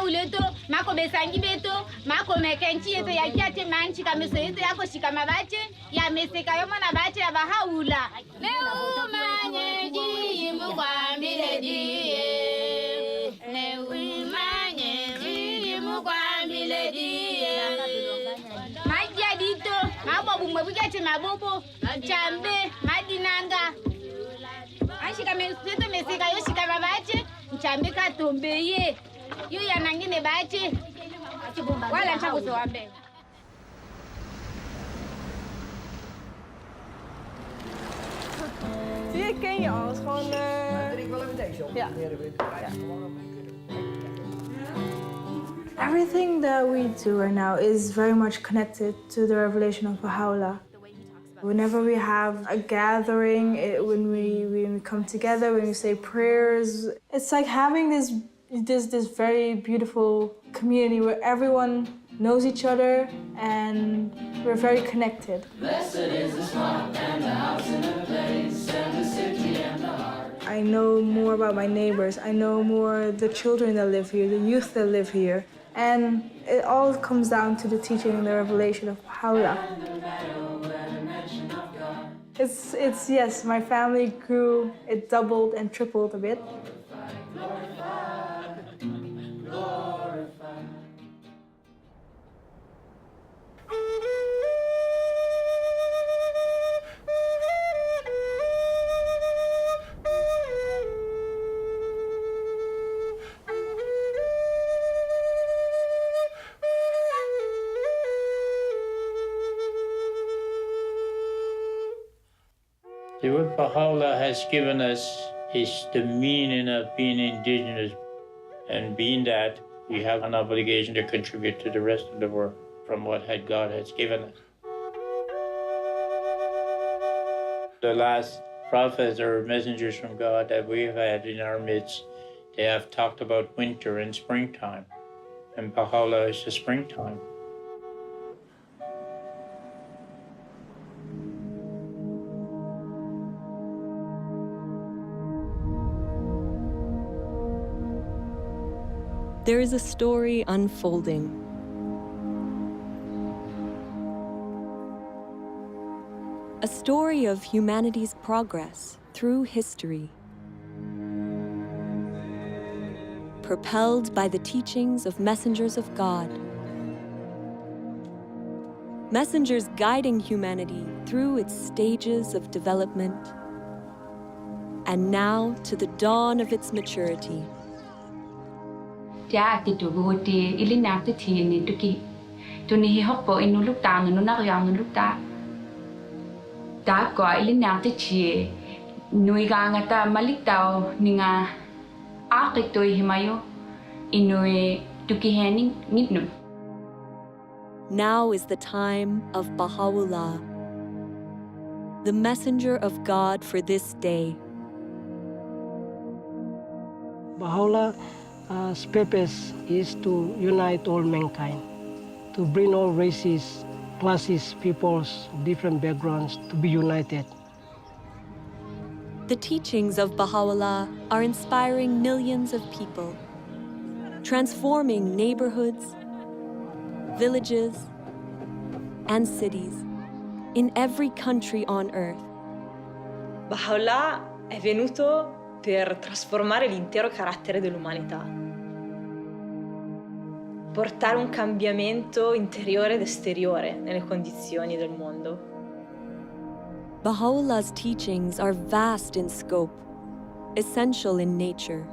uleto mako besangi beto mako mekenchi yeto ya kiate manchi kameso yeto yako shikama bache ya meseka yomo na bache ya Bahá'u'lláh leo manye ji mukwambile diye leo manye ji mukwambile diye magia dito mabo bumwe bugate mabobo chambe madinanga ashika meseto meseka yo shikama bache chambe katombeye yu ya nangine bache wala chakuzo wambe. Die ken je al, gewoon... Ik wil even deze op. Ja. Everything that we do right now is very much connected to the revelation of Bahá'u'lláh. Whenever we have a gathering, when we come together, when we say prayers, it's like having this very beautiful community where everyone knows each other and we're very connected. Blessed is the smart and the house and the place and the city and the heart. I know more about my neighbors. I know more the children that live here, the youth that live here. And it all comes down to the teaching and the revelation of Bahá'u'lláh. It's yes, my family grew, it doubled and tripled a bit. What Baha'u'lláh has given us is the meaning of being indigenous, and being that, we have an obligation to contribute to the rest of the world from what God has given us. The last prophets or messengers from God that we've had in our midst, they have talked about winter and springtime, and Baha'u'lláh is the springtime. There is a story unfolding. A story of humanity's progress through history, propelled by the teachings of messengers of God. Messengers guiding humanity through its stages of development, and now to the dawn of its maturity. Tia ti tu guti ili nak ti ni tuki tu ni hoppo inu lukta no na yang no lukta ta ko ili nak ti nui ga ngata malik tao ninga akik to himayo inu tuki hening nitnu. Now is the time of Bahá'u'lláh, the messenger of God for this day. Baha'u'llah's purpose is to unite all mankind, to bring all races, classes, peoples, different backgrounds to be united. The teachings of Baha'u'lláh are inspiring millions of people, transforming neighborhoods, villages, and cities in every country on earth. Bahá'u'lláh è venuto per trasformare l'intero carattere dell'umanità, portare un cambiamento interiore ed esteriore nelle condizioni del mondo. Baha'u'llah's teachings are vast in scope, essential in nature.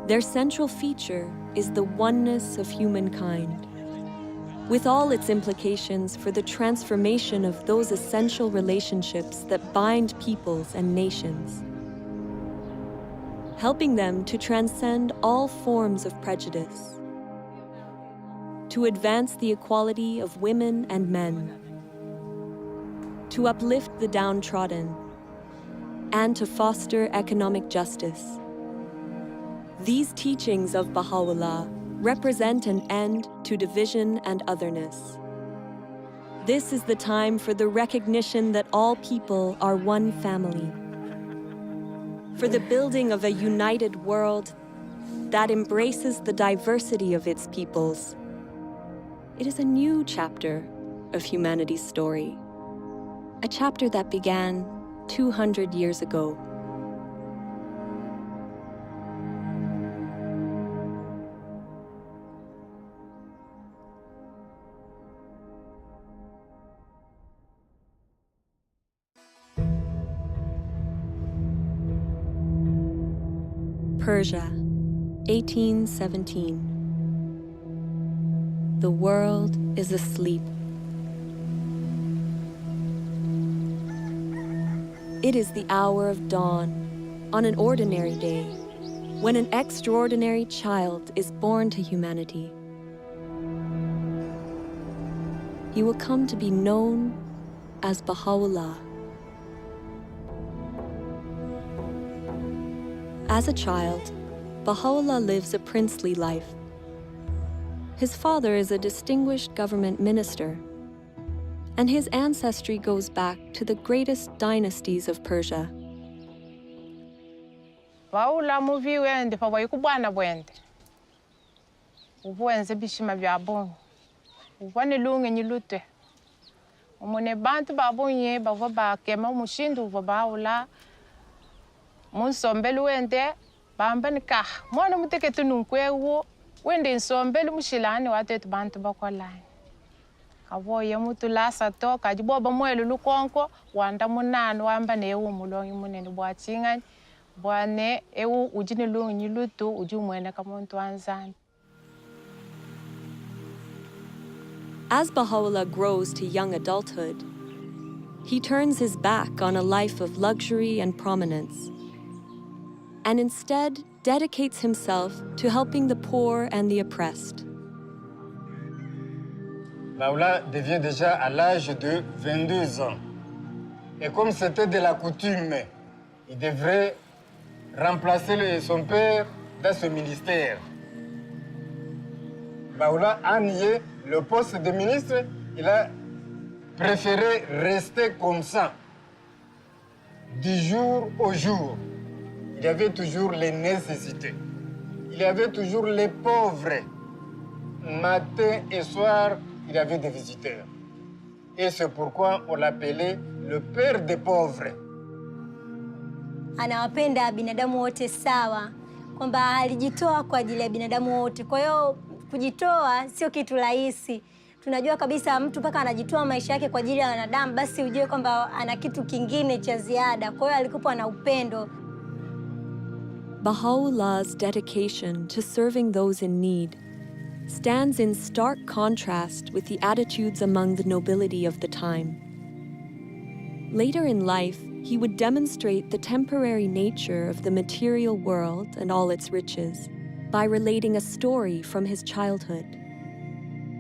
Their central feature is the oneness of humankind, with all its implications for the transformation of those essential relationships that bind peoples and nations, helping them to transcend all forms of prejudice, to advance the equality of women and men, to uplift the downtrodden, and to foster economic justice. These teachings of Baha'u'lláh represent an end to division and otherness. This is the time for the recognition that all people are one family, for the building of a united world that embraces the diversity of its peoples. It is a new chapter of humanity's story, a chapter that began 200 years ago. Persia, 1817. The world is asleep. It is the hour of dawn on an ordinary day, when an extraordinary child is born to humanity. He will come to be known as Bahá'u'lláh. As a child, Baha'u'lláh lives a princely life. His father is a distinguished government minister, and his ancestry goes back to the greatest dynasties of Persia. Baha'u'lláh muvi wende pa wayikubwana bwende. Ubuenze bishima bya bongo. Ubwane lunge nyilute. Umune bantu babunye bava bakema umushindu uva Baha'u'lláh. Munsombelu wende bamba nikah. Mwana muteketu nunkwewo wende insombelu mushilani watetu bantu bakwalani. Kawoye mutu lasa to kajiboba mwelu lukonko wanda munanu wamba newu mulongi munene bwachingani. Bwane ewu ujini lungi nyilutu ujumwene kamuntu anzani. As Baha'u'lláh grows to young adulthood, he turns his back on a life of luxury and prominence, and instead dedicates himself to helping the poor and the oppressed. Baha'u'lláh devient déjà à l'âge de 22 ans. Et comme c'était de la coutume, il devrait remplacer son père dans ce ministère. Baha'u'lláh a nié le poste de ministre, il a préféré rester comme ça, du jour au jour. Il y avait toujours les nécessités. Il y avait toujours les pauvres. Matin et soir, il y avait des visiteurs. Et c'est pourquoi on l'appelait le père des pauvres. Anawapenda binadamu wote sawa, kwamba alijitoa kwa ajili ya binadamu wote. Kwa hiyo kujitoa sio kitu rahisi. Tunajua kabisa mtu mpaka anajitoa maisha yake kwa ajili ya wanadamu, basi ujue kwamba ana kitu kingine cha ziada. Kwa hiyo alikuwa na upendo. Baha'u'llah's dedication to serving those in need stands in stark contrast with the attitudes among the nobility of the time. Later in life, he would demonstrate the temporary nature of the material world and all its riches by relating a story from his childhood.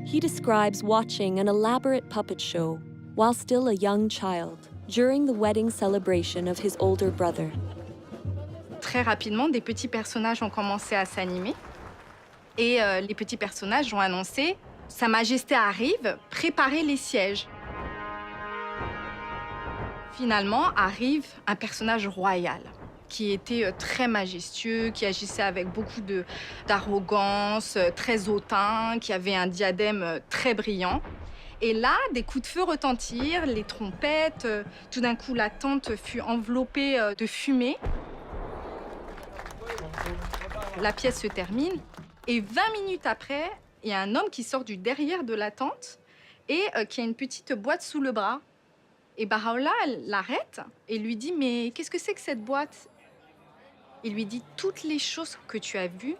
He describes watching an elaborate puppet show while still a young child during the wedding celebration of his older brother. Très rapidement, des petits personnages ont commencé à s'animer. Et les petits personnages ont annoncé « Sa Majesté arrive, préparez les sièges ». Finalement, arrive un personnage royal qui était très majestueux, qui agissait avec beaucoup d'arrogance, très hautain, qui avait un diadème très brillant. Et là, des coups de feu retentirent, les trompettes. Tout d'un coup, la tente fut enveloppée de fumée. La pièce se termine et 20 minutes après, il y a un homme qui sort du derrière de la tente et qui a une petite boîte sous le bras. Et Baha'u'lláh l'arrête et lui dit « Mais qu'est-ce que c'est que cette boîte ?» Il lui dit « Toutes les choses que tu as vues,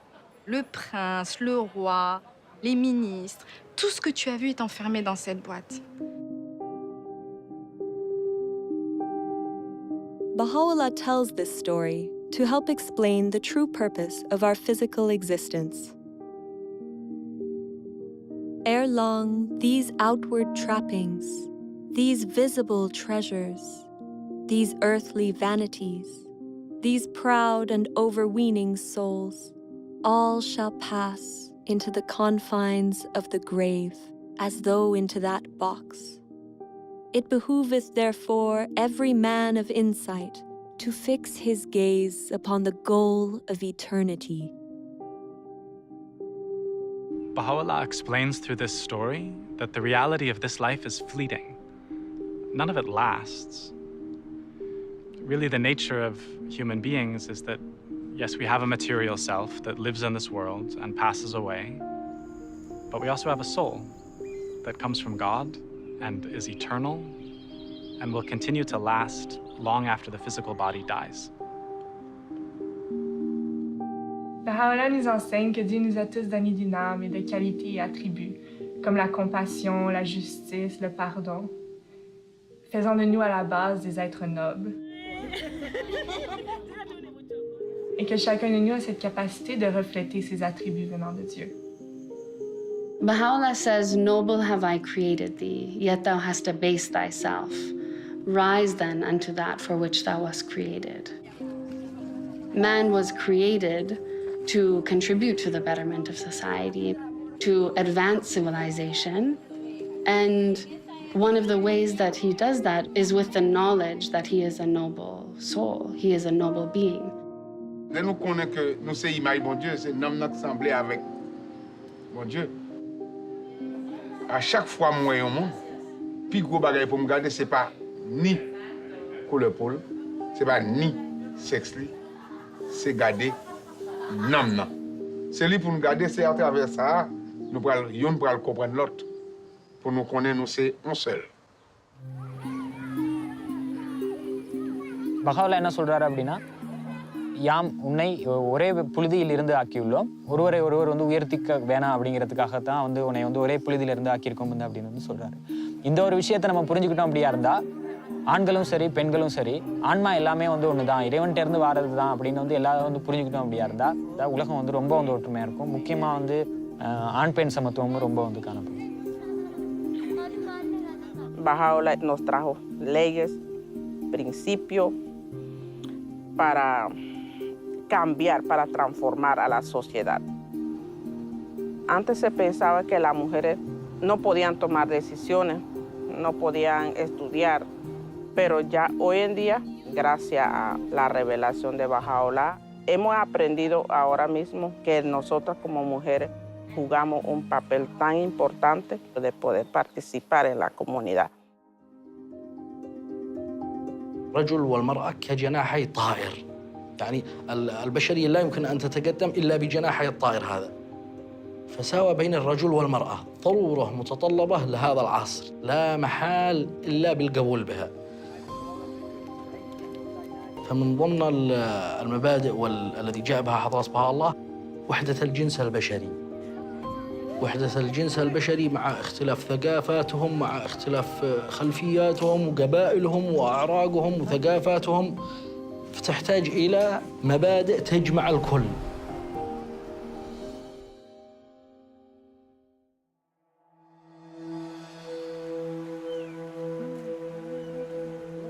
le prince, le roi, les ministres, tout ce que tu as vu est enfermé dans cette boîte. » Baha'u'lláh tells this story to help explain the true purpose of our physical existence. Ere long, these outward trappings, these visible treasures, these earthly vanities, these proud and overweening souls, all shall pass into the confines of the grave, as though into that box. It behooveth therefore every man of insight to fix his gaze upon the goal of eternity, Baha'u'lláh explains through this story that the reality of this life is fleeting. None of it lasts. Really, the nature of human beings is that, yes, we have a material self that lives in this world and passes away, but we also have a soul that comes from God and is eternal and will continue to last long after the physical body dies. Baha'u'lláh nous enseigne que Dieu nous a tous donné d'une âme et de qualités et attributs, comme la compassion, la justice, le pardon, faisant de nous à la base des êtres nobles. Et que chacun de nous a cette capacité de refléter ces attributs venant de Dieu. Baha'u'lláh says, "Noble have I created thee, yet thou hast abased thyself. Rise then unto that for which thou wast created." Man was created to contribute to the betterment of society, to advance civilization, and one of the ways that he does that is with the knowledge that he is a noble soul, he is a noble being. Dès nous connaissons que nous sommes l'image de bon Dieu, c'est nous notre semblé avec bon Dieu. À chaque fois que je vois un monde, le plus gros bagage pour me garder, ce n'est pas ni couleur peau, ce n'est pas ni sexe, c'est garder l'âme. C'est lui pour nous garder, c'est à travers ça, nous pourrons comprendre l'autre. Pour nous connaître, nous c'est un seul. Baha'u'lláh என்ன சொல்றாரு அப்படின்னா, யாம் உன்னை ஒரே புழுதியில் இருந்து ஆக்கியுள்ளோம், ஒருவரை ஒருவர் உயர்த்திக்க வேணாம் அப்படிங்கிறதுக்காக தான் உன்னை ஒரே புழுதியில இருந்து ஆக்கியிருக்கோம் அப்படின்னு சொல்றாரு. இந்த ஒரு விஷயத்தை நம்ம புரிஞ்சுக்கிட்டோம் அப்படியா இருந்தா, ஆண்களும் சரி பெண்களும் சரி, ஆன்மா எல்லாமே ஒண்ணுதான், இறைவன்கிட்ட இருந்து வாரது தான் அப்படின்னு எல்லாரும் புரிஞ்சுக்கிட்டோம் அப்படியா இருந்தா, உலகம் ரொம்ப ஒற்றுமையா இருக்கும். முக்கியமா ஆண் பெண் சமத்துவமும் ரொம்ப காணப்படும். Bahá'u'lláh nos trajo leyes, principios para cambiar, para transformar a la sociedad. Antes se pensaba que las mujeres no podían tomar decisiones, no podían estudiar, pero ya hoy en día, gracias a la revelación de Bahá'u'lláh, hemos aprendido ahora mismo que nosotras como mujeres jugamos un papel tan importante de poder participar en la comunidad. الرجل والمرأة كجناحي طائر، يعني البشرية لا يمكن أن تتقدم إلا بجناحي الطائر هذا. فساوى بين الرجل والمرأة ضرورة متطلبة لهذا العصر، لا محال إلا بالقبول بها. فمن ضمن المبادئ والذي جاء بها حضرة بهاء الله وحدة الجنس البشري. وحدة الجنس البشري مع اختلاف ثقافاتهم، مع اختلاف خلفياتهم وقبائلهم وأعراقهم وثقافاتهم، فتحتاج إلى مبادئ تجمع الكل.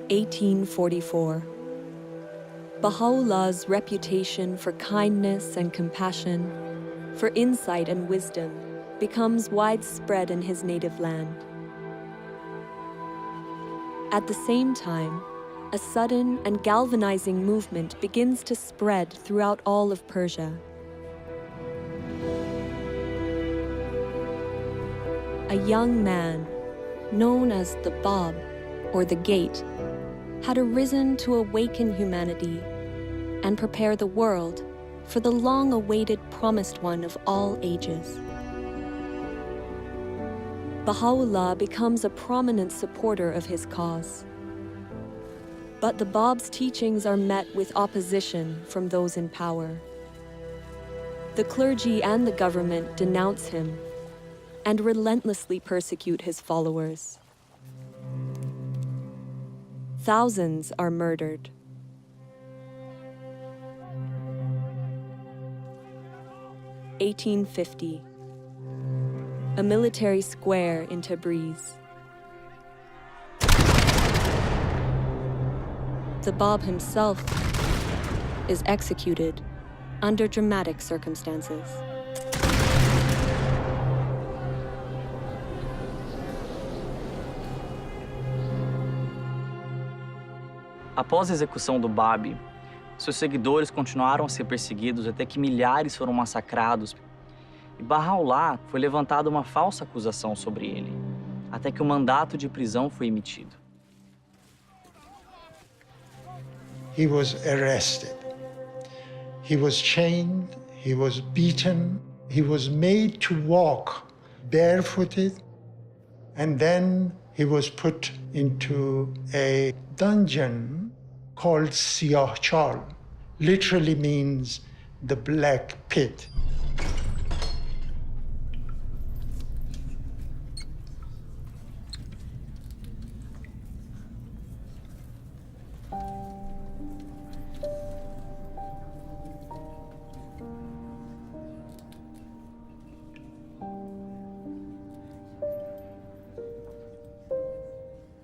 (1844). Baha'u'llah's reputation for kindness and compassion, for insight and wisdom, becomes widespread in his native land. At the same time, a sudden and galvanizing movement begins to spread throughout all of Persia. A young man, known as the Bab, or the Gate, had arisen to awaken humanity and prepare the world for the long-awaited promised one of all ages. Baha'u'lláh becomes a prominent supporter of his cause. But the Bab's teachings are met with opposition from those in power. The clergy and the government denounce him and relentlessly persecute his followers. Thousands are murdered. (1850). A military square in Tabriz. The Bab himself is executed under dramatic circumstances. Após a execução do Bab, seus seguidores continuaram a ser perseguidos até que milhares foram massacrados. E Bahá'u'lláh foi levantada uma falsa acusação sobre ele, até que o mandato de prisão foi emitido. He was arrested. He was chained, he was beaten, he was made to walk barefooted, and then he was put into a dungeon called Siyah-Chal, literally means the black pit.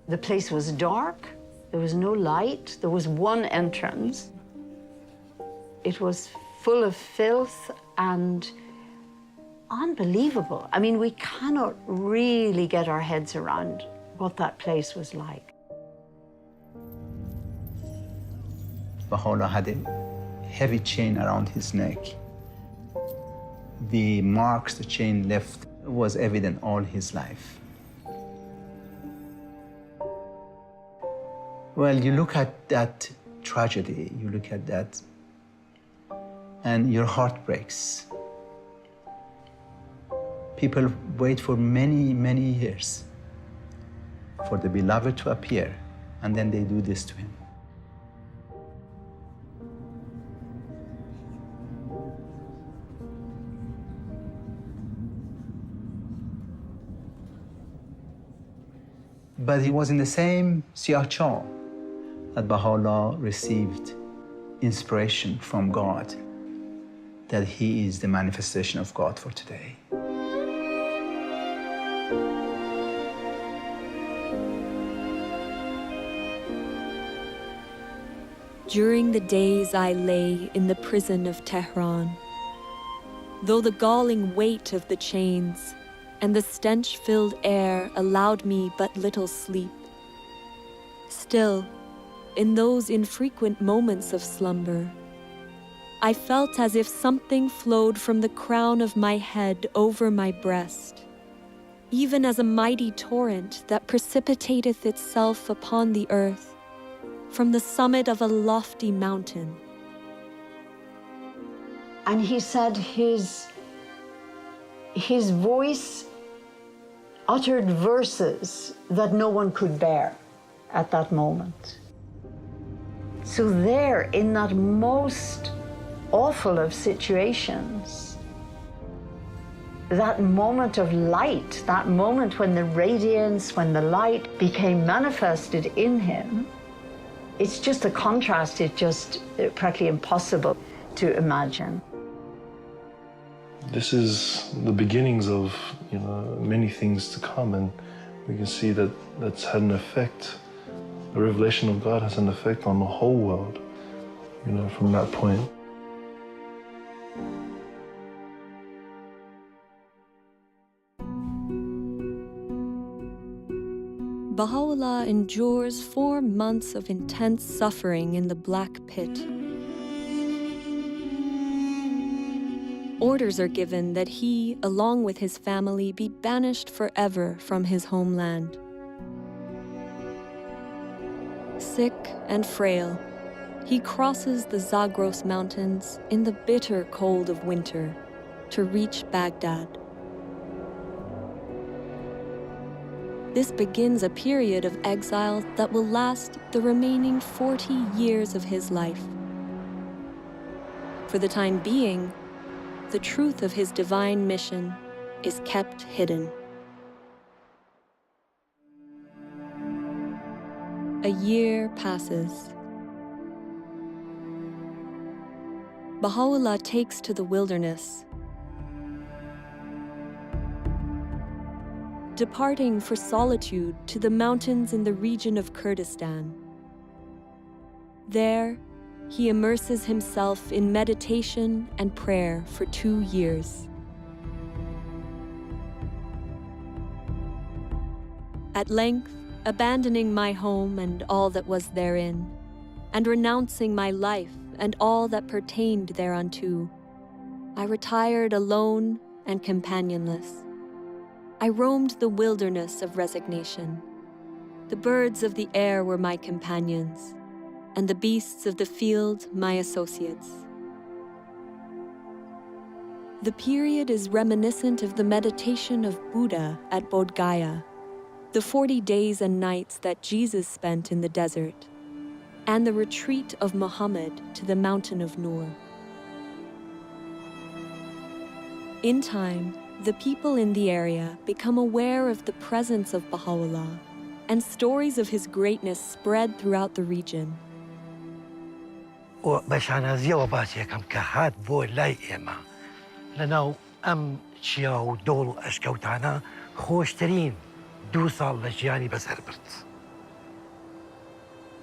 The place was dark, there was no light, there was one entrance. It was full of filth and unbelievable. I mean, we cannot really get our heads around what that place was like. Baha'u'lláh had a heavy chain around his neck. The marks the chain left was evident all his life. Well, you look at that tragedy, you look at that, and your heart breaks. People wait for many, many years for the beloved to appear, and then they do this to him. But he was in the same Siyah-Chal that Baha'u'lláh received inspiration from God, that he is the manifestation of God for today. During the days I lay in the prison of Tehran, though the galling weight of the chains and the stench-filled air allowed me but little sleep, still, in those infrequent moments of slumber, I felt as if something flowed from the crown of my head over my breast, even as a mighty torrent that precipitateth itself upon the earth from the summit of a lofty mountain. And he said his voice uttered verses that no one could bear at that moment. So there, in that most awful of situations, that moment of light, that moment when the radiance, when the light became manifested in him, it's just a contrast, it's just practically impossible to imagine. This is the beginnings of, many things to come, and we can see that that's had an effect. The revelation of God has an effect on the whole world, from that point. Baha'u'lláh endures 4 months of intense suffering in the Black Pit. Orders are given that he, along with his family, be banished forever from his homeland. Sick and frail, he crosses the Zagros Mountains in the bitter cold of winter to reach Baghdad. This begins a period of exile that will last the remaining 40 years of his life. For the time being, the truth of his divine mission is kept hidden. A year passes. Baha'u'lláh takes to the wilderness, departing for solitude to the mountains in the region of Kurdistan. There, he immerses himself in meditation and prayer for 2 years. At length, abandoning my home and all that was therein, and renouncing my life and all that pertained thereunto, I retired alone and companionless. I roamed the wilderness of resignation. The birds of the air were my companions, and the beasts of the field my associates. The period is reminiscent of the meditation of Buddha at Bodh Gaya, the 40 days and nights that Jesus spent in the desert, and the retreat of Muhammad to the mountain of Nur. In time, the people in the area become aware of the presence of Baha'u'lláh, and stories of his greatness spread throughout the region. وبشانازية وباسية كم كهات بو لاي إما لأنه أم شياو دول أشكوتانا خوشترين دو صال لجياني بسر برت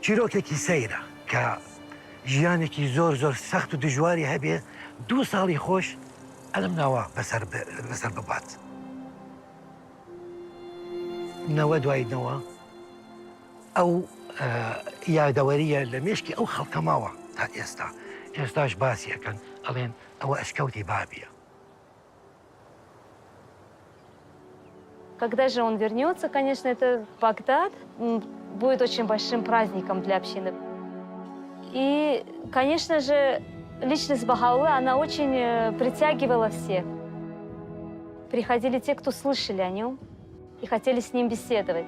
چیرۆکێکی سەیرە کە ژیانێکی زۆر زۆر سەخت و دژواری هەبێ دوو ساڵی خۆش ئەلم ناوە بەسەر ببات. نەوە دوای نەوە ئەو یادەوەریە لە مێشکی ئەو خەڵکە ماوە تا ئێستا. ئێستاش باسی ئەکەن ئەڵێن ئەوە ئەشکەوتی بابیە. Когда же он вернется, конечно, это Багдад будет очень большим праздником для общины. И, конечно же, личность Баха'у'лláh, она очень притягивала всех. Приходили те, кто слышали о нем и хотели с ним беседовать.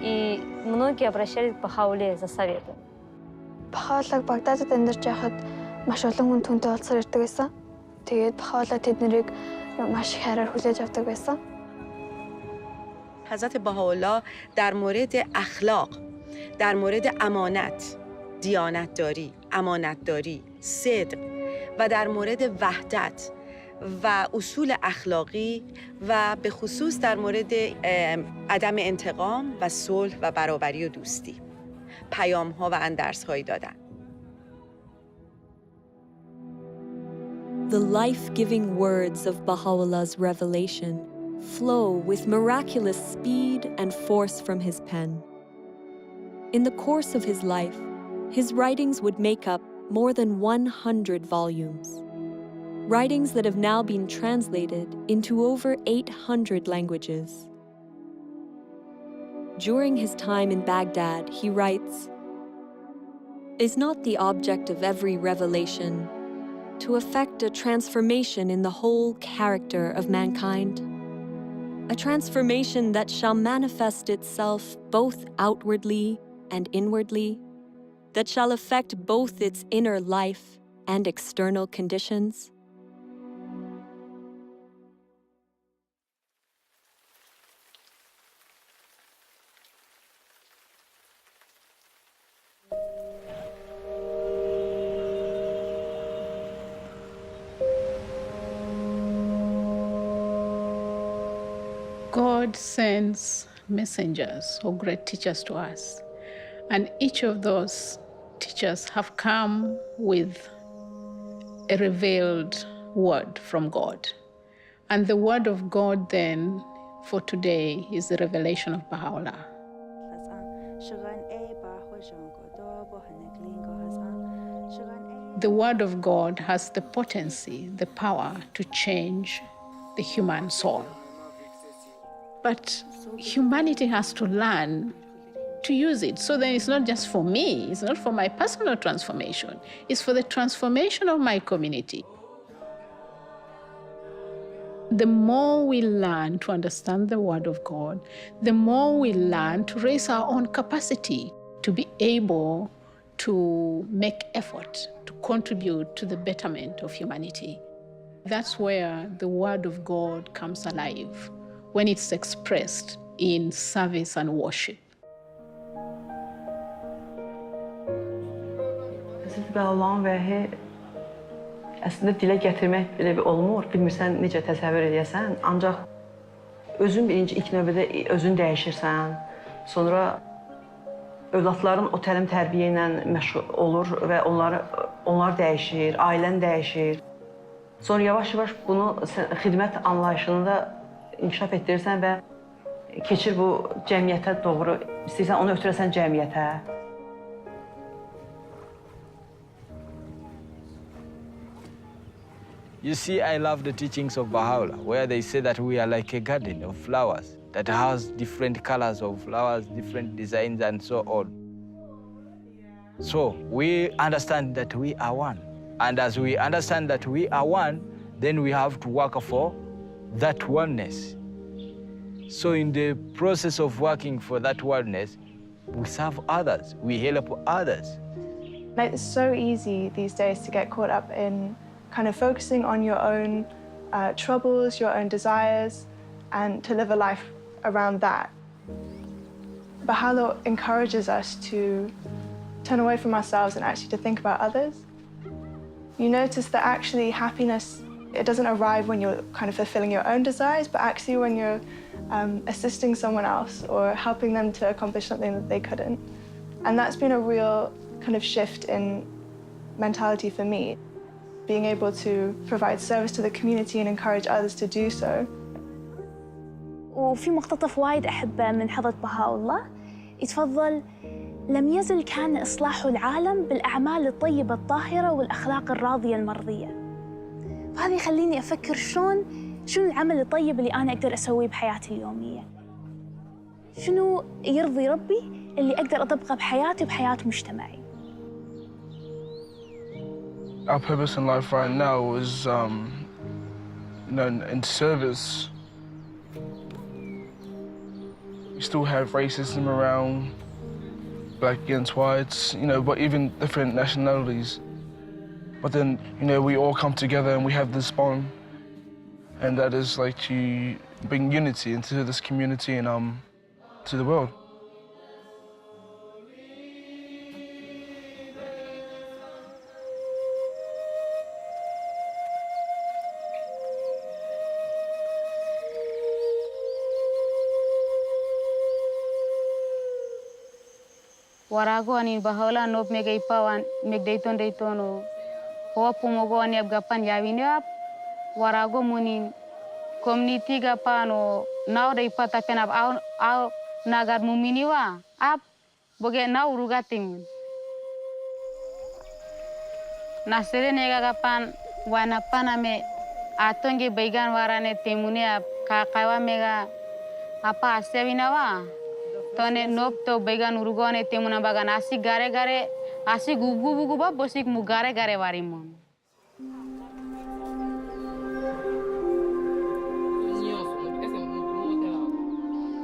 И многие обращались к Баха'у'лláh за советом. Баха'у'ллааг Багдадад амьдарч байхад маш олон хүн түүнтэй уулзсаар ирдэг байсан. Тэгээд Баха'у'лláh тэднийг маш их хайраар хүлээж авдаг байсан. حضرت بهاءالله در مورد اخلاق، در مورد امانت، دیانتداری، امانتداری، صدق و در مورد وحدت و اصول اخلاقی و به خصوص در مورد عدم انتقام و صلح و برابری و دوستی پیام‌ها و اندرس‌هایی دادن. The life-giving words of Baha'u'llah's revelation flow with miraculous speed and force from his pen. In the course of his life, his writings would make up more than 100 volumes. Writings that have now been translated into over 800 languages. During his time in Baghdad, he writes, "Is not the object of every revelation to effect a transformation in the whole character of mankind? A transformation that shall manifest itself both outwardly and inwardly, that shall affect both its inner life and external conditions?" God sends messengers or great teachers to us, and each of those teachers have come with a revealed word from God. And the word of God then for today is the revelation of Baha'u'lláh. The word of God has the potency, the power to change the human soul. But humanity has to learn to use it. So then it's not just for me, it's not for my personal transformation, it's for the transformation of my community. The more we learn to understand the Word of God, the more we learn to raise our own capacity to be able to make effort, to contribute to the betterment of humanity. That's where the Word of God comes alive, when it's expressed in service and worship. Allah'ın vəhi əslində dilə gətirmək belə bir olmur. Bilmirsən necə təsəvvür edəsən. Ancaq özün birinci ilk növbədə özün dəyişirsən. Sonra övladların o təlim tərbiyə ilə məşğul olur və onlar dəyişir, ailən dəyişir. Sonra yavaş-yavaş bunu xidmət anlayışını da inkişaf etdirirsən və keçir bu cəmiyyətə doğru. İstəyirsən onu ötürəsən cəmiyyətə. You see, I love the teachings of Bahá'u'lláh, where they say that we are like a garden of flowers that has different colors of flowers, different designs, and so on. So we understand that we are one. And as we understand that we are one, then we have to work for that oneness. So in the process of working for that oneness, we serve others, we help others. It's so easy these days to get caught up in kind of focusing on your own troubles, your own desires, and to live a life around that. Baha'u'lláh encourages us to turn away from ourselves and actually to think about others. You notice that actually happiness, it doesn't arrive when you're kind of fulfilling your own desires, but actually when you're assisting someone else or helping them to accomplish something that they couldn't. And that's been a real kind of shift in mentality for me, being able to provide service to the community and encourage others to do so. وفي مقتطف وايد أحبه من حضرة بهاء يتفضل: لم يزل كان إصلاح العالم بالأعمال الطيبة الطاهرة والأخلاق الراضية المرضية. وهذا يخليني أفكر شنو العمل الطيب اللي أنا أقدر أسويه بحياتي اليومية. شنو يرضي ربي اللي أقدر أطبقه بحياتي وبحياة مجتمعي. Our purpose in life right now is, in service. We still have racism around, black against whites, but even different nationalities. But then, we all come together and we have this bond, and that is like to bring unity into this community and to the world. Warago ani Bahá'u'lláh nop mega ipawan meg daytono hopu mogo ani abgapan yawinap warago munin community gapano now day pata penap au nagar muminiwa ap boge now rugatim nasere nega gapan wanapana me atonge baigan warane temune ap kakawa mega apa asewinawa tone nop to began urugone temuna bagan asi gare asi gugu ba bosik mu gare warimon.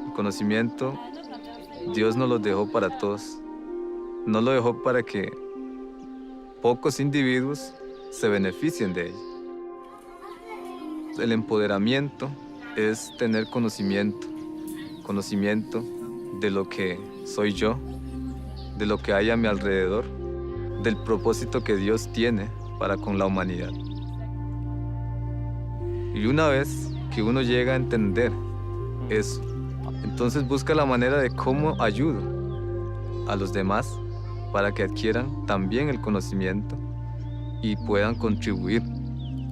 El conocimiento, Dios no lo dejó para todos. No lo dejó para que pocos individuos se beneficien de él. El empoderamiento es tener conocimiento de lo que soy yo, de lo que hay a mi alrededor, del propósito que Dios tiene para con la humanidad. Y una vez que uno llega a entender eso, entonces busca la manera de cómo ayudo a los demás para que adquieran también el conocimiento y puedan contribuir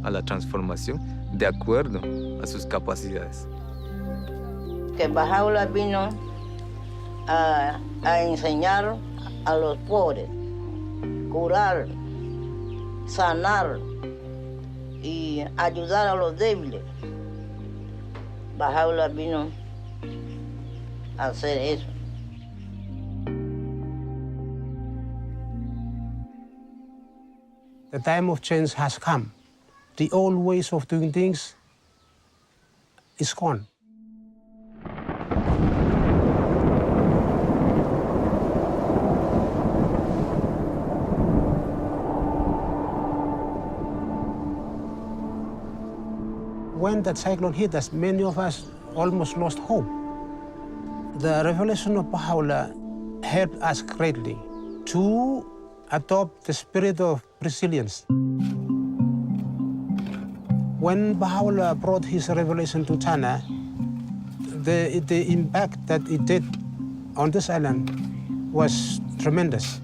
a la transformación de acuerdo a sus capacidades. Que Bahá'u'lláh vino a enseñar a los pobres, curar, sanar y ayudar a los débiles. Bahá'u'lláh vino a hacer eso. The time of change has come. The old ways of doing things is gone. When that cyclone hit us, many of us almost lost hope. The revelation of Baha'u'lláh helped us greatly to adopt the spirit of resilience. When Baha'u'lláh brought his revelation to China, the impact that it did on this island was tremendous.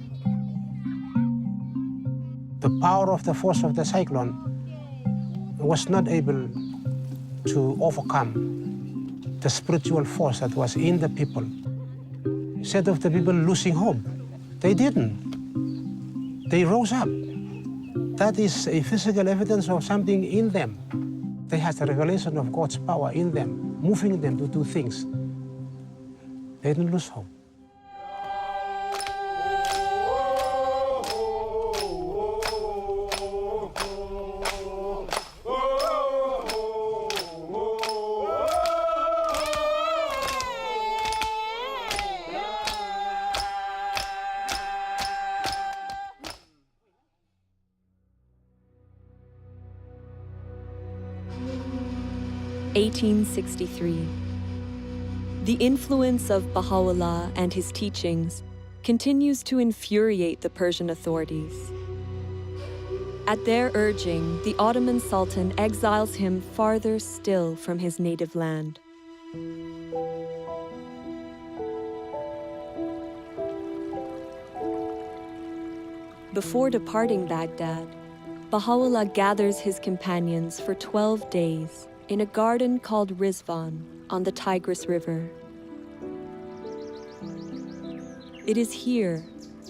The power of the force of the cyclone was not able to overcome the spiritual force that was in the people. Instead of the people losing hope, they didn't. They rose up. That is a physical evidence of something in them. They have the revelation of God's power in them, moving them to do things. They don't lose hope. (1863). The influence of Baha'u'lláh and his teachings continues to infuriate the Persian authorities. At their urging, the Ottoman Sultan exiles him farther still from his native land. Before departing Baghdad, Baha'u'lláh gathers his companions for 12 days in a garden called Rizwan on the Tigris River. It is here,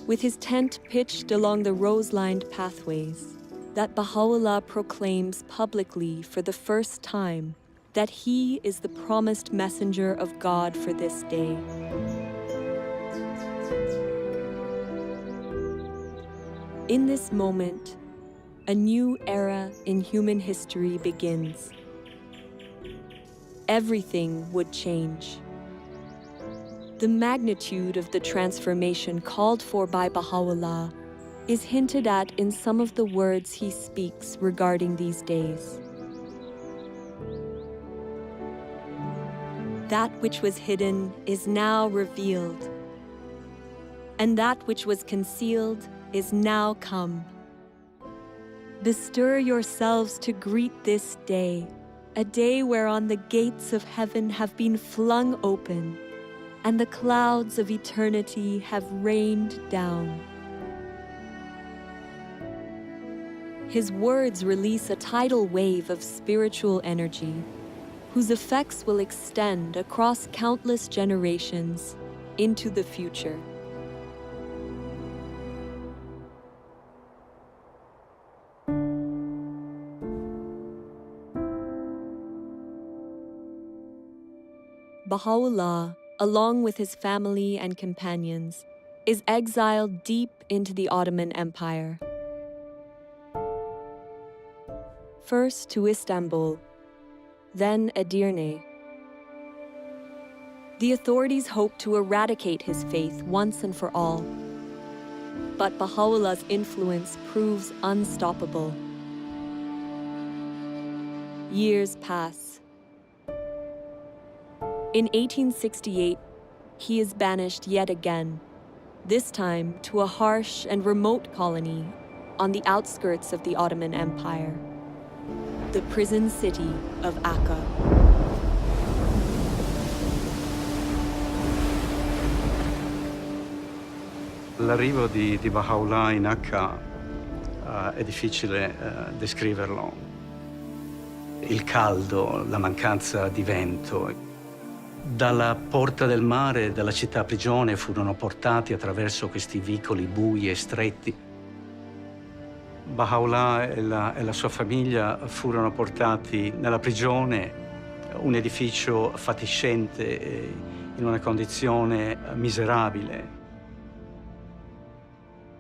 with his tent pitched along the rose-lined pathways, that Baha'u'lláh proclaims publicly for the first time that he is the promised messenger of God for this day. In this moment, a new era in human history begins. Everything would change. The magnitude of the transformation called for by Baha'u'lláh is hinted at in some of the words he speaks regarding these days. That which was hidden is now revealed, and that which was concealed is now come. Bestir yourselves to greet this day, a day whereon the gates of heaven have been flung open, and the clouds of eternity have rained down. His words release a tidal wave of spiritual energy, whose effects will extend across countless generations into the future. Baha'u'lláh, along with his family and companions, is exiled deep into the Ottoman Empire. First to Istanbul, then Edirne. The authorities hope to eradicate his faith once and for all. But Baha'u'llah's influence proves unstoppable. Years pass. In 1868, he is banished yet again, this time to a harsh and remote colony on the outskirts of the Ottoman Empire, the prison city of Akka. L'arrivo di Baha'u'lláh in Akka è difficile descriverlo. Il caldo, la mancanza di vento. Dalla porta del mare, dalla città prigione, furono portati attraverso questi vicoli bui e stretti. Baha'u'lláh e la sua famiglia furono portati nella prigione, un edificio fatiscente, in una condizione miserabile.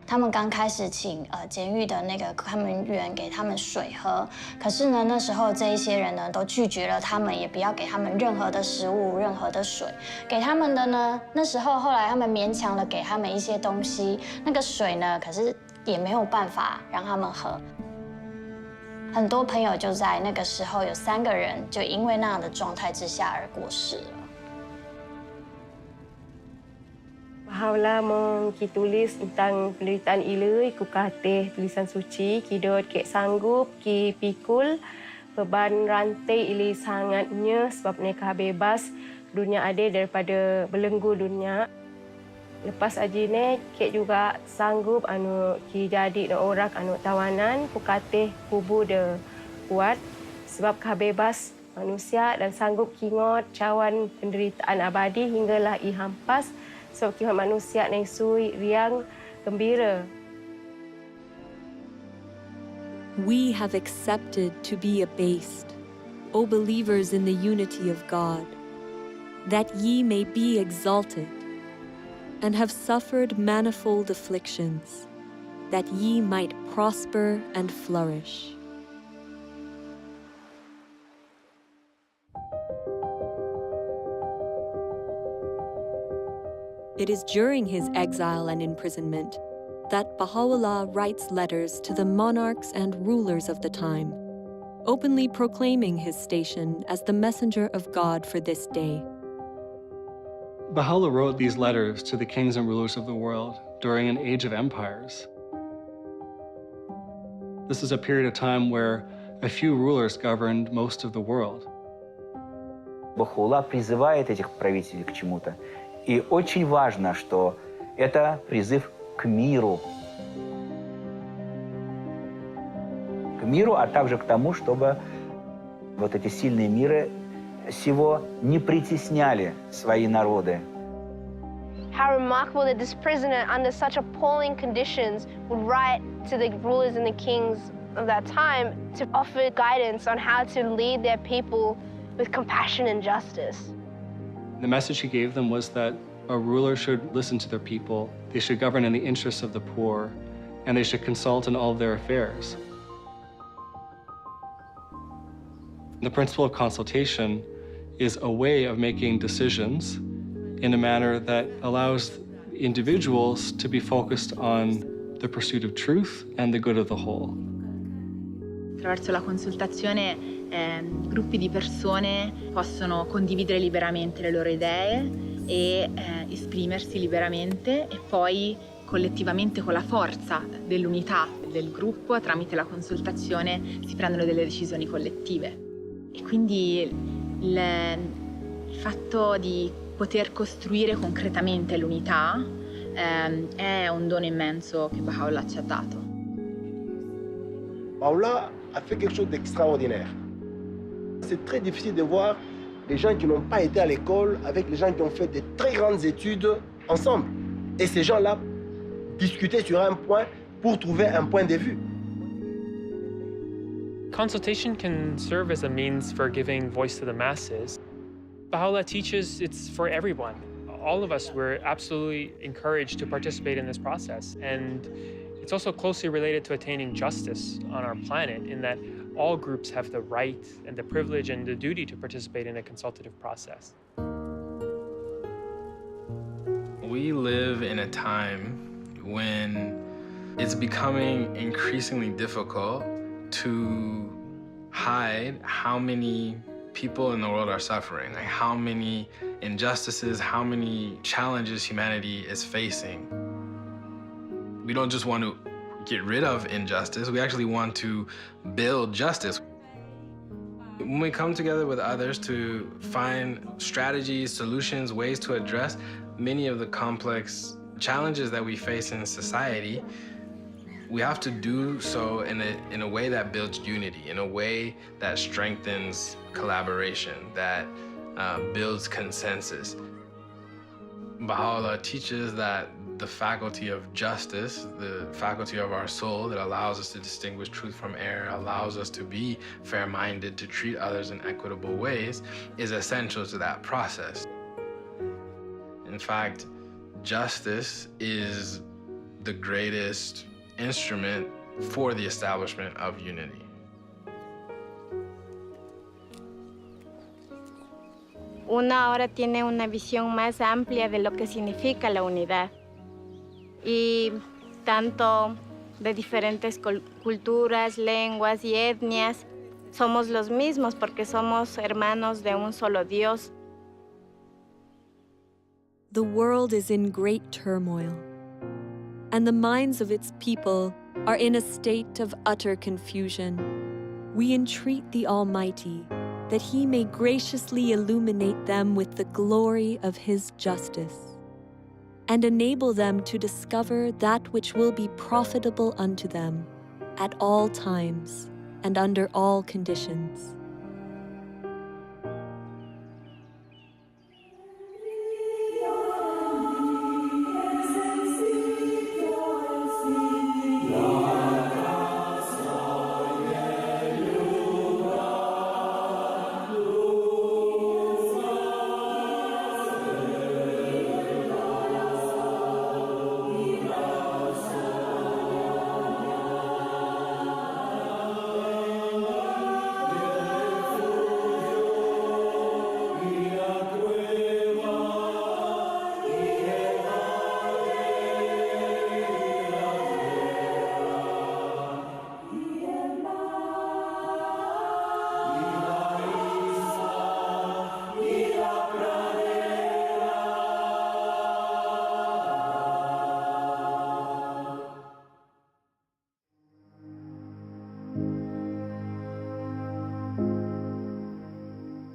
他们刚开始请监狱的那个看门员给他们水喝，可是呢，那时候这一些人呢都拒绝了他们，也不要给他们任何的食物、任何的水。给他们的呢，那时候后来他们勉强的给他们一些东西，那个水呢，可是也没有办法让他们喝。很多朋友就在那个时候有3个人就因为那样的状态之下而过世了。 Baha'u'lláh ki tulis tentang penderitaan ilui, ku katih tulisan suci, ki dot kek sanggup, ki pikul, beban rantai ilui sangatnya sebab mereka bebas, dunia adil daripada belenggu dunia. Lepas aji ni, kek juga sanggup ki jadi orang tawanan, ku katih kubu de kuat sebab bebas manusia dan sanggup kingot cawan penderitaan abadi hinggalah i hampas. Sebab kita manusia yang sui, riang, gembira. We have accepted to be abased, O believers in the unity of God, that ye may be exalted, and have suffered manifold afflictions, that ye might prosper and flourish. It is during his exile and imprisonment that Baha'u'lláh writes letters to the monarchs and rulers of the time, openly proclaiming his station as the messenger of God for this day. Baha'u'lláh wrote these letters to the kings and rulers of the world during an age of empires. This is a period of time where a few rulers governed most of the world. Baha'u'lláh призывает этих правителей к чему-то. И очень важно, что это призыв к миру. К миру, а также к тому, чтобы вот эти сильные миры сего не притесняли свои народы. How remarkable that this prisoner, under such appalling conditions, would write to the rulers and the kings of that time to offer guidance on how to lead their people with compassion and justice. The message he gave them was that a ruler should listen to their people, they should govern in the interests of the poor, and they should consult in all of their affairs. The principle of consultation is a way of making decisions in a manner that allows individuals to be focused on the pursuit of truth and the good of the whole. Attraverso la consultazione gruppi di persone possono condividere liberamente le loro idee e esprimersi liberamente e poi collettivamente con la forza dell'unità del gruppo tramite la consultazione si prendono delle decisioni collettive. E quindi il fatto di poter costruire concretamente l'unità è un dono immenso che Baha'u'lláh ci ha dato. Baha'u'lláh a fait quelque chose d'extraordinaire. C'est très difficile de voir les gens qui n'ont pas été à l'école avec les gens qui ont fait de très grandes études ensemble. Et ces gens-là discuter sur un point pour trouver un point de vue. Consultation can serve as a means for giving voice to the masses. Baha'u'lláh teaches it's for everyone. All of us, we're absolutely encouraged to participate in this process. And it's also closely related to attaining justice on our planet in that all groups have the right and the privilege and the duty to participate in a consultative process. We live in a time when it's becoming increasingly difficult to hide how many people in the world are suffering, like how many injustices, how many challenges humanity is facing. We don't just want to get rid of injustice, we actually want to build justice. When we come together with others to find strategies, solutions, ways to address many of the complex challenges that we face in society, we have to do so in a way that builds unity, in a way that strengthens collaboration, that builds consensus. Baha'u'lláh teaches that the faculty of justice, the faculty of our soul that allows us to distinguish truth from error, allows us to be fair-minded, to treat others in equitable ways, is essential to that process. In fact, justice is the greatest instrument for the establishment of unity. Uno ahora tiene una visión más amplia de lo que significa la unidad. Y tanto de diferentes culturas, lenguas y etnias, somos los mismos porque somos hermanos de un solo Dios. The world is in great turmoil, and the minds of its people are in a state of utter confusion. We entreat the Almighty that He may graciously illuminate them with the glory of His justice, and enable them to discover that which will be profitable unto them at all times and under all conditions.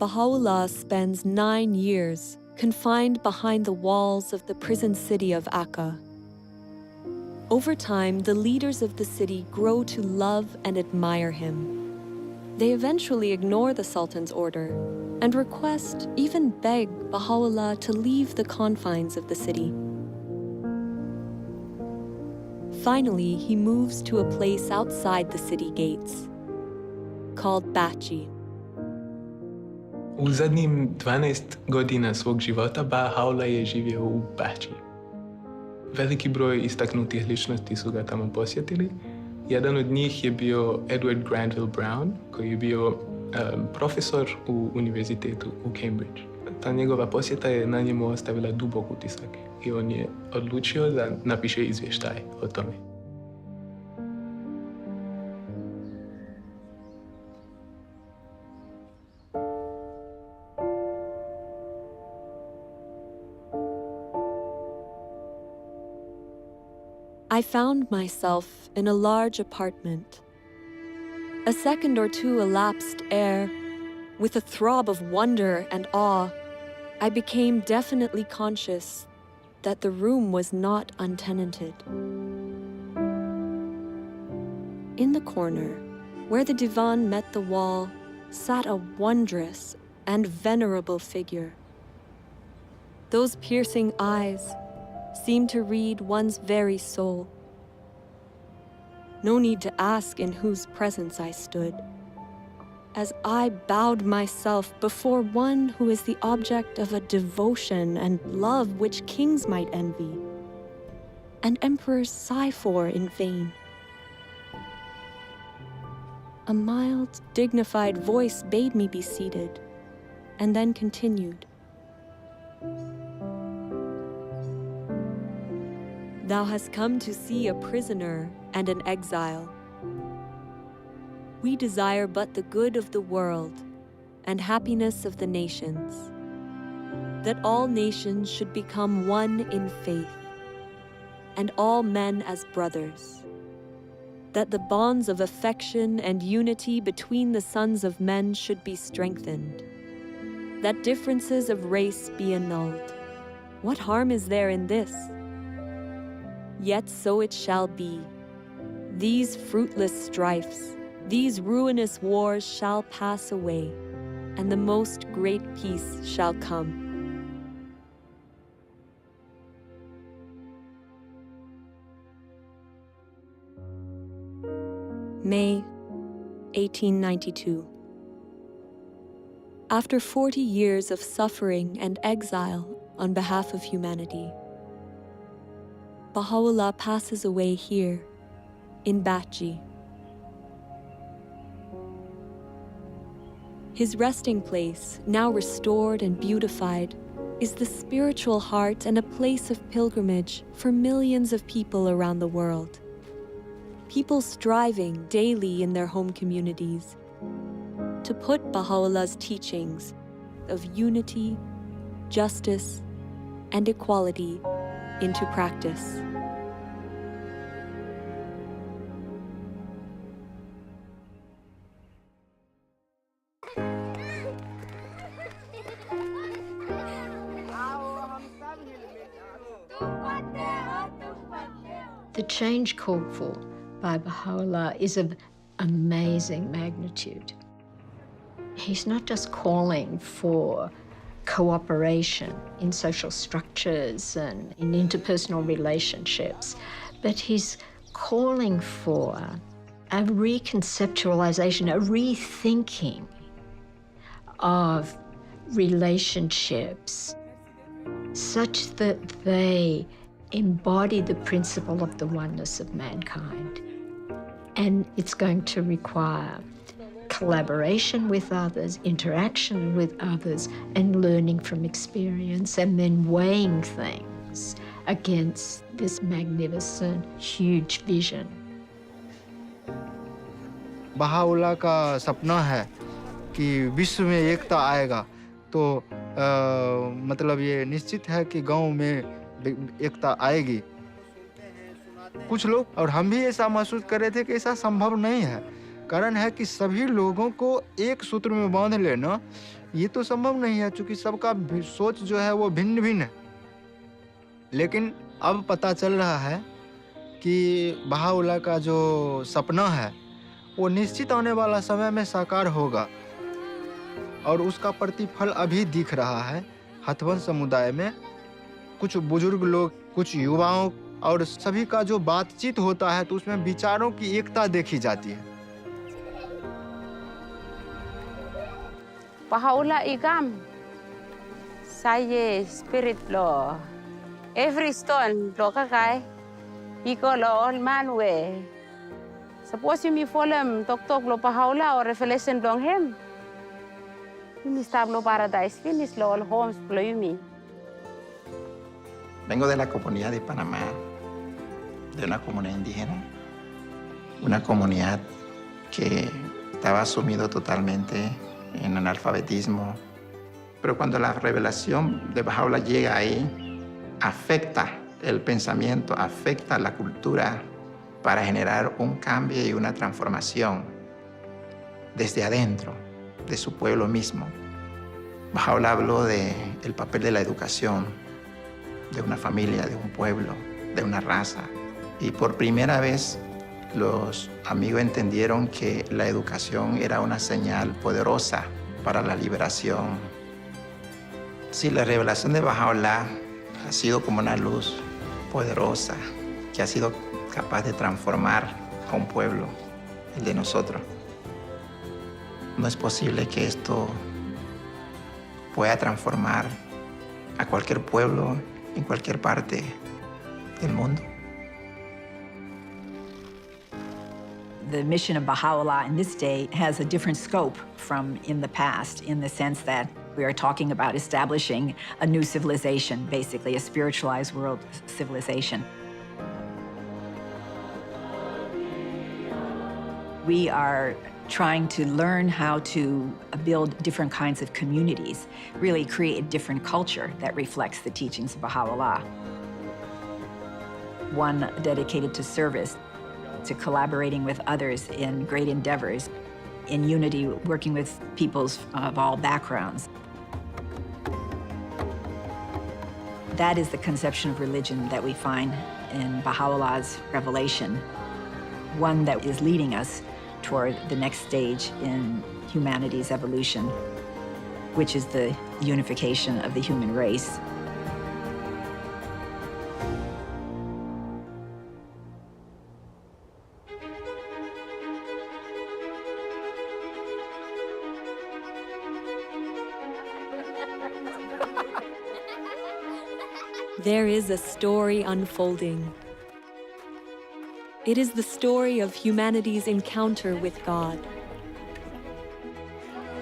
Bahá'u'lláh spends 9 years confined behind the walls of the prison city of Akka. Over time, the leaders of the city grow to love and admire him. They eventually ignore the Sultan's order and request, even beg, Bahá'u'lláh to leave the confines of the city. Finally, he moves to a place outside the city gates, called Baha'u'lláh. U zadnjim 12 godina svog života Bahá'u'lláh je živio u Baha'u'lláh. Veliki broj istaknutih ličnosti su ga tamo posjetili. Jedan od njih je bio Edward Granville Brown, koji je bio profesor u univerzitetu u Cambridge. Ta njegova posjeta je na njemu ostavila dubok utisak i on je odlučio da napiše izvještaj o tome. I found myself in a large apartment. A second or two elapsed ere, with a throb of wonder and awe, I became definitely conscious that the room was not untenanted. In the corner, where the divan met the wall, sat a wondrous and venerable figure. Those piercing eyes seemed to read one's very soul. No need to ask in whose presence I stood, as I bowed myself before one who is the object of a devotion and love which kings might envy, and emperors sigh for in vain. A mild, dignified voice bade me be seated, and then continued. Thou hast come to see a prisoner and an exile. We desire but the good of the world and happiness of the nations, that all nations should become one in faith, and all men as brothers, that the bonds of affection and unity between the sons of men should be strengthened, that differences of race be annulled. What harm is there in this? Yet so it shall be. These fruitless strifes, these ruinous wars shall pass away, and the most great peace shall come. May 1892. After 40 years of suffering and exile on behalf of humanity, Baha'u'lláh passes away here, in Baha'u'lláh. His resting place, now restored and beautified, is the spiritual heart and a place of pilgrimage for millions of people around the world. People striving daily in their home communities to put Baha'u'llah's teachings of unity, justice, and equality into practice. The change called for by Baha'u'lláh is of amazing magnitude. He's not just calling for cooperation in social structures and in interpersonal relationships, but he's calling for a reconceptualization, a rethinking of relationships such that they embody the principle of the oneness of mankind. And it's going to require collaboration with others, interaction with others, and learning from experience, and then weighing things against this magnificent, huge vision. Baha'u'llah का सपना है कि विश्व में एकता आएगा, तो मतलब ये निश्चित है कि गांव में एकता आएगी। कुछ लोग और हम भी ऐसा महसूस कर रहे थे कि ऐसा संभव नहीं है। कारण है कि सभी लोगों को एक सूत्र में बांध लेना ये तो संभव नहीं है, क्योंकि सबका सोच जो है वो भिन्न भिन्न है। लेकिन अब पता चल रहा है कि बहाउल्लाह का जो सपना है वो निश्चित आने वाला समय में साकार होगा, और उसका प्रतिफल अभी दिख रहा है हथवंश समुदाय में। कुछ बुजुर्ग लोग, कुछ युवाओं और सभी का जो बातचीत होता है तो उसमें विचारों की एकता देखी जाती है। Bahá'u'lláh igam saya spirit lo every stone lo kakai iko lo all man we suppose you me follow tok lo Bahá'u'lláh or revelation long him you stab lo paradise finish lo all homes lo you me. Vengo de la comunidad de Panamá, de una comunidad indígena, una comunidad que estaba sumido totalmente en analfabetismo. Pero cuando la revelación de Bahá'u'lláh llega ahí, afecta el pensamiento, afecta la cultura para generar un cambio y una transformación desde adentro, de su pueblo mismo. Bahá'u'lláh habló del papel de la educación, de una familia, de un pueblo, de una raza. Y por primera vez los amigos entendieron que la educación era una señal poderosa para la liberación. Sí, la revelación de Bahá'u'lláh ha sido como una luz poderosa que ha sido capaz de transformar a un pueblo, el de nosotros. No es posible que esto pueda transformar a cualquier pueblo en cualquier parte del mundo. The mission of Baha'u'lláh in this day has a different scope from in the past, in the sense that we are talking about establishing a new civilization, basically a spiritualized world civilization. We are trying to learn how to build different kinds of communities, really create a different culture that reflects the teachings of Baha'u'lláh. One dedicated to service, to collaborating with others in great endeavors, in unity, working with peoples of all backgrounds. That is the conception of religion that we find in Baha'u'llah's revelation, one that is leading us toward the next stage in humanity's evolution, which is the unification of the human race. There is a story unfolding. It is the story of humanity's encounter with God.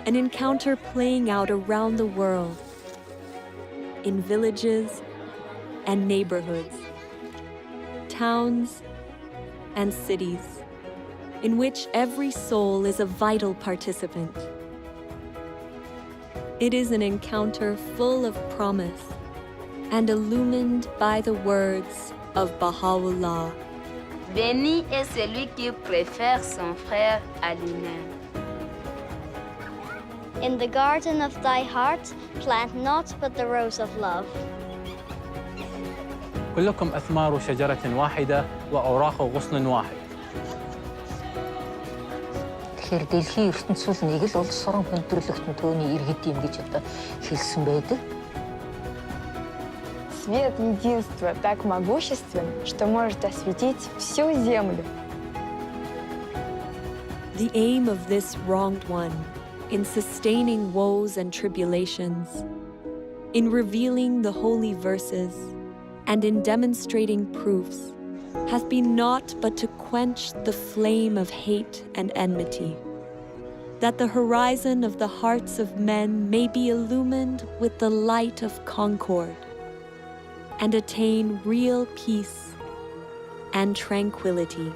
An encounter playing out around the world, in villages and neighborhoods, towns and cities, in which every soul is a vital participant. It is an encounter full of promise and illumined by the words of Bahá'u'lláh. Béni est celui qui préfère son frère à lui-même. In the garden of thy heart, plant not but the rose of love. كلكم أثمار شجرة واحدة وأوراق غصن واحد. Тэгэхээр дэлхийн ертөнцийн нэг л улс орон хүндрэлтэн төөний иргэд юм гэж одоо хэлсэн байдаг. Свет единства так могуществен, что может осветить всю землю. The aim of this wronged one, in sustaining woes and tribulations, in revealing the holy verses, and in demonstrating proofs, hath been naught but to quench the flame of hate and enmity, that the horizon of the hearts of men may be illumined with the light of concord, and attain real peace and tranquility.